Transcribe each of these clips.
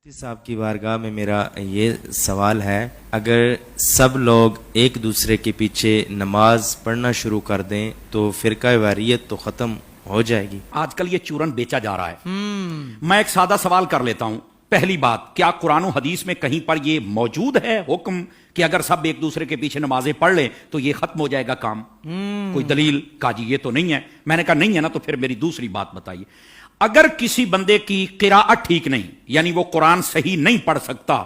صاحب کی بارگاہ میں میرا یہ سوال ہے، اگر سب لوگ ایک دوسرے کے پیچھے نماز پڑھنا شروع کر دیں تو فرقہ واریت تو ختم ہو جائے گی؟ آج کل یہ چورن بیچا جا رہا ہے۔ میں ایک سادہ سوال کر لیتا ہوں۔ پہلی بات، کیا قرآن و حدیث میں کہیں پر یہ موجود ہے حکم کہ اگر سب ایک دوسرے کے پیچھے نمازیں پڑھ لیں تو یہ ختم ہو جائے گا کام؟ کوئی دلیل؟ کہا جی یہ تو نہیں ہے۔ میں نے کہا نہیں ہے نا، تو پھر میری دوسری بات بتائیے، اگر کسی بندے کی قراءت ٹھیک نہیں، یعنی وہ قرآن صحیح نہیں پڑھ سکتا،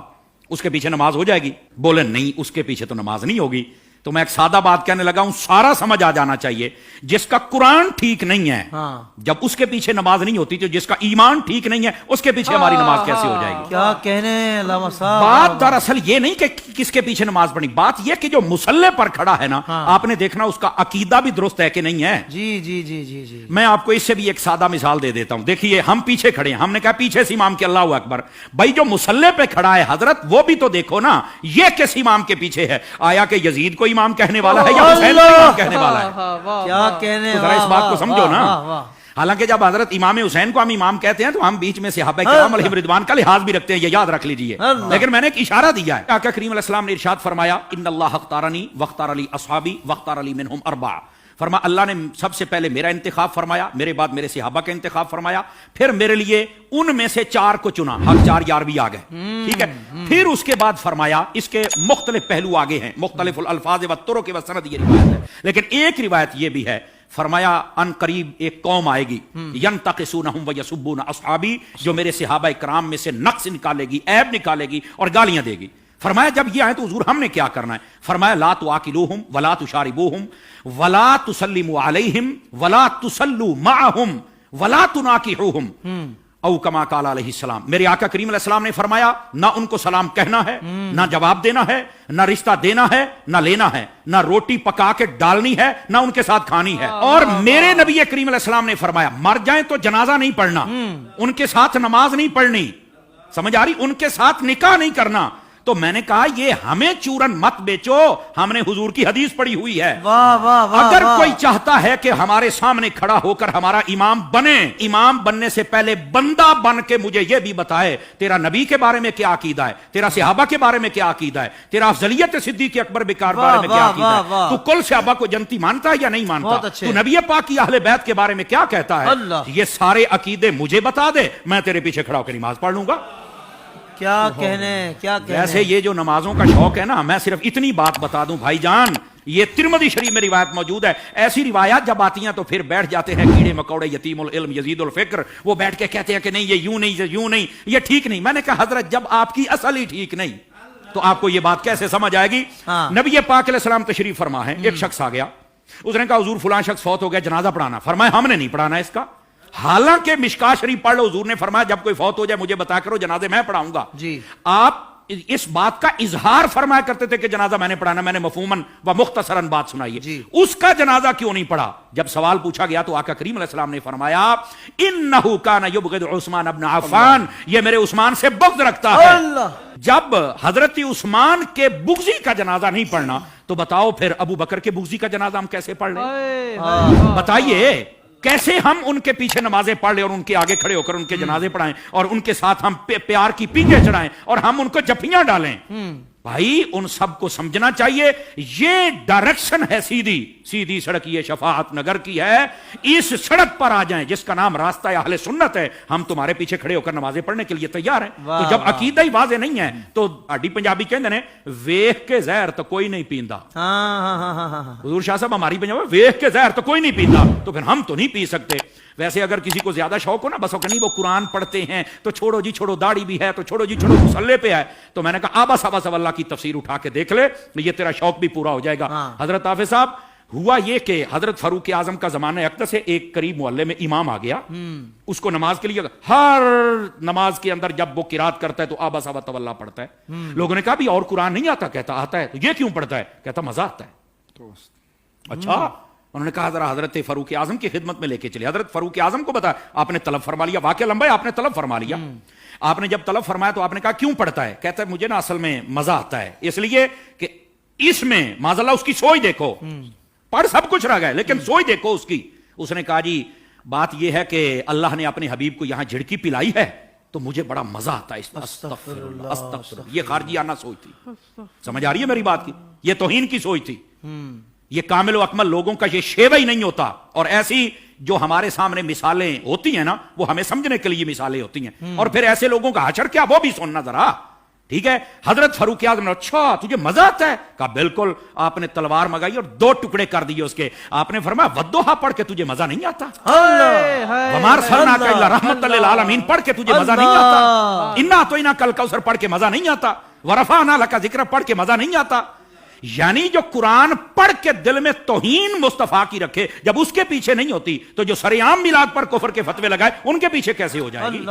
اس کے پیچھے نماز ہو جائے گی؟ بولے نہیں، اس کے پیچھے تو نماز نہیں ہوگی۔ تو میں ایک سادہ بات کہنے لگا ہوں، سارا سمجھ آ جانا چاہیے، جس کا قرآن ٹھیک نہیں ہے جب اس کے پیچھے نماز نہیں ہوتی، تو جس کا ایمان ٹھیک نہیں ہے اس کے پیچھے ہماری نماز کیسے ہو جائے گی؟ کیا کہنے علامہ صاحب۔ بات دراصل یہ نہیں کہ کس کے پیچھے نماز پڑھنی، بات یہ کہ جو مصلی پر کھڑا ہے نا، آپ نے دیکھنا اس کا عقیدہ بھی درست ہے کہ نہیں ہے۔ جی جی جی جی جی میں آپ کو اس سے بھی ایک سادہ مثال دے دیتا ہوں۔ دیکھیے، ہم پیچھے کھڑے ہیں، ہم نے کہا پیچھے سے امام کے اللہ اکبر، بھائی جو مصلی پہ کھڑا ہے حضرت، وہ بھی تو دیکھو نا، یہ کس امام کے پیچھے ہے؟ آیا کہ یزید کو امام کہنے والا ہے یا حسین کو امام کہنے والا ہے؟ کیا کہنے، تو ذرا اس بات کو سمجھو نا۔ حالانکہ جب حضرت امام حسین کو ہم امام کہتے ہیں تو ہم بیچ میں صحابہ کرام علیہم رضوان کا لحاظ بھی رکھتے ہیں، یہ یاد رکھ لیجئے۔ لیکن میں نے ایک اشارہ دیا ہے، آقا کریم علیہ السلام نے ارشاد فرمایا، ان اللہ اختارنی واختار لی اصحابی واختار لی منہم اربع۔ فرما اللہ نے سب سے پہلے میرا انتخاب فرمایا، میرے بعد میرے صحابہ کا انتخاب فرمایا، پھر میرے لیے ان میں سے 4 کو چنا، حق 4 یار بھی آ گئے، ٹھیک ہے۔ پھر اس کے بعد فرمایا، اس کے مختلف پہلو آگے ہیں، مختلف الالفاظ و طرق و سند، یہ روایت ہے، لیکن ایک روایت یہ بھی ہے، فرمایا ان قریب ایک قوم آئے گی، ینتقصونہم ویسبون اصحابی، جو میرے صحابہ کرام میں سے نقص نکالے گی، عیب نکالے گی اور گالیاں دے گی۔ فرمایا جب یہ آئے تو حضور ہم نے کیا کرنا ہے؟ فرمایا لا تواکلوہم ولا تشاربوہم ولا تسلموا علیہم ولا تصلوا معہم ولا تناکحوہم، او کما قال علیہ السلام۔ میرے آقا کریم علیہ السلام نے فرمایا، نہ ان کو سلام کہنا ہے، نہ جواب دینا ہے، نہ رشتہ دینا ہے، نہ لینا ہے، نہ روٹی پکا کے ڈالنی ہے، نہ ان کے ساتھ کھانی ہے۔ اور میرے نبی کریم علیہ السلام نے فرمایا، مر جائیں تو جنازہ نہیں پڑھنا، ان کے ساتھ نماز نہیں پڑھنی، سمجھ آ رہی؟ ان کے ساتھ نکاح نہیں کرنا۔ تو میں نے کہا یہ ہمیں چورن مت بیچو، ہم نے حضور کی حدیث پڑھی ہوئی ہے۔ اگر کوئی چاہتا ہے کہ ہمارے سامنے کھڑا ہو کر ہمارا امام بنے، امام بننے سے پہلے بندہ بن کے مجھے یہ بھی بتائے تیرا نبی کے بارے میں کیا عقیدہ ہے، تیرا صحابہ کے بارے میں کیا عقیدہ ہے، تیرا افضلیت صدیق اکبر بکار بارے میں کیا عقیدہ ہے، تو کل صحابہ کو جنتی مانتا ہے یا نہیں مانتا، تو نبی پاک کی اہل بیت کے بارے میں کیا کہتا ہے، یہ سارے عقیدے مجھے بتا دے، میں تیرے پیچھے کھڑا ہو کے نماز پڑھ لوں گا۔ کیا کہنے، کیا کہنے۔ ویسے یہ جو نمازوں کا شوق ہے نا، میں صرف اتنی بات بتا دوں بھائی جان، یہ ترمذی شریف میں روایت موجود ہے، ایسی روایات جب آتی ہیں تو پھر بیٹھ جاتے ہیں کیڑے مکوڑے، یتیم العلم یزید الفکر، وہ بیٹھ کے کہتے ہیں کہ نہیں یہ یوں نہیں، یہ یوں نہیں، یہ ٹھیک نہیں۔ میں نے کہا حضرت جب آپ کی اصل ہی ٹھیک نہیں تو آپ کو یہ بات کیسے سمجھ آئے گی؟ نبی پاک علیہ السلام تشریف فرما ہے، ایک شخص آ گیا، اس نے کہا حضور فلاں شخص فوت ہو گیا، جنازہ پڑھانا۔ فرمایا ہم نے نہیں پڑھانا اس کا، حالانکہ مشکاہ شریف پڑھ لو، حضور نے فرمایا جب کوئی فوت ہو جائے مجھے بتا کرو، جنازے میں پڑھاؤں گا۔ جی آپ اس بات کا اظہار فرمایا کرتے تھے کہ جنازہ میں نے پڑھانا، میں نے مفہوماً و مختصراً بات سنائی، اس کا جنازہ کیوں نہیں پڑھا؟ جب سوال پوچھا گیا تو آقا کریم علیہ السلام نے فرمایا، انہ کان یبغض عثمان ابن عفان، یہ میرے عثمان سے بغض رکھتا ہے۔ جب حضرت عثمان کے بغضی کا جنازہ نہیں پڑھنا تو بتاؤ پھر ابو بکر کے بغضی کا جنازہ ہم کیسے پڑھ لیں؟ بتائیے کیسے ہم ان کے پیچھے نمازیں پڑھ لیں اور ان کے آگے کھڑے ہو کر ان کے جنازے پڑھائیں اور ان کے ساتھ ہم پیار کی پیکیں چڑھائیں اور ہم ان کو جفیاں ڈالیں؟ بھائی ان سب کو سمجھنا چاہیے، یہ ڈائریکشن ہے سیدھی سڑک، یہ شفاعت نگر کی ہے، اس سڑک پر آ جائیں جس کا نام راستہ اہل سنت ہے، ہم تمہارے پیچھے کھڑے ہو کر نمازیں پڑھنے کے لیے تیار ہیں۔ تو جب عقیدہ ہی واضح نہیں ہے تو آڈی پنجابی کہندے نے ویکھ کے زہر تو کوئی نہیں پیندا۔ حضور شاہ صاحب ہماری پنجابی ویکھ کے زہر تو کوئی نہیں پیندا، تو پھر ہم تو نہیں پی سکتے۔ ویسے اگر کسی کو زیادہ شوق ہو نا، بس نہیں وہ قرآن پڑھتے ہیں تو چھوڑو جی چھوڑو، داڑھی بھی ہے تو چھوڑو جی چھوڑو، مصلی پہ ہے، تو میں نے کہا آبا صاحب اللہ کی تفسیر اٹھا کے دیکھ لے، یہ تیرا شوق بھی پورا ہو جائے گا۔ حضرت حافظ صاحب ہوا یہ کہ حضرت فاروق اعظم کا زمانہ اقدس ہے، ایک قریب محلے میں امام آ گیا، اس کو نماز کے لیے ہر نماز کے اندر جب وہ قرات کرتا ہے تو آبا صاحب تولا پڑھتا ہے۔ لوگوں نے کہا بھی اور قرآن نہیں آتا؟ کہتا آتا ہے۔ تو یہ کیوں پڑھتا ہے؟ کہتا مزہ آتا ہے۔ اچھا، انہوں نے کہا ذرا حضرت فاروق اعظم کی خدمت میں لے کے چلے۔ حضرت فاروق اعظم کو بتا، آپ نے طلب فرما لیا، واقعہ لمبا ہے، آپ نے طلب فرما لیا۔ آپ نے جب طلب فرمایا تو آپ نے کہا کیوں پڑھتا ہے؟ کہتا ہے مجھے نا اصل میں مزہ آتا ہے، اس لیے کہ اس میں معاذ اللہ اس کی سوچ دیکھو، پڑھ سب کچھ رہ گئے لیکن سوچ دیکھو اس کی۔ اس نے کہا جی بات یہ ہے کہ اللہ نے اپنے حبیب کو یہاں جھڑکی پلائی ہے تو مجھے بڑا مزہ آتا ہے اس پر استغفر اللہ استغفر اللہ. یہ خارجیانہ سوچ تھی. سمجھ آ رہی ہے میری بات کی؟ یہ توہین کی سوچ تھی. یہ کامل و اکمل لوگوں کا یہ شیوہ ہی نہیں ہوتا. اور ایسی جو ہمارے سامنے مثالیں ہوتی ہیں نا وہ ہمیں سمجھنے کے لیے مثالیں ہوتی ہیں. اور پھر ایسے لوگوں کا حشر کیا وہ بھی سننا ذرا. ٹھیک ہے. حضرت فاروق اعظم نے اچھا تجھے مزہ آتا ہے؟ کہا بالکل. آپ نے تلوار منگائی اور 2 ٹکڑے کر دیے اس کے. آپ نے فرمایا ودوحا پڑھ کے تجھے مزہ نہیں آتا؟ وما ارسلناک الا رحمۃ للعالمین پڑھ کے تجھے مزہ نہیں آتا؟ انا اعطیناک الکوثر پڑھ کے مزہ نہیں آتا؟ ورفعنا لک ذکرک پڑھ کے مزہ نہیں آتا؟ یعنی جو قرآن پڑھ کے دل میں توہین مصطفیٰ کی رکھے جب اس کے پیچھے نہیں ہوتی تو جو سرعام میلاد پر کفر کے فتوے لگائے ان کے پیچھے کیسے ہو جائے گی؟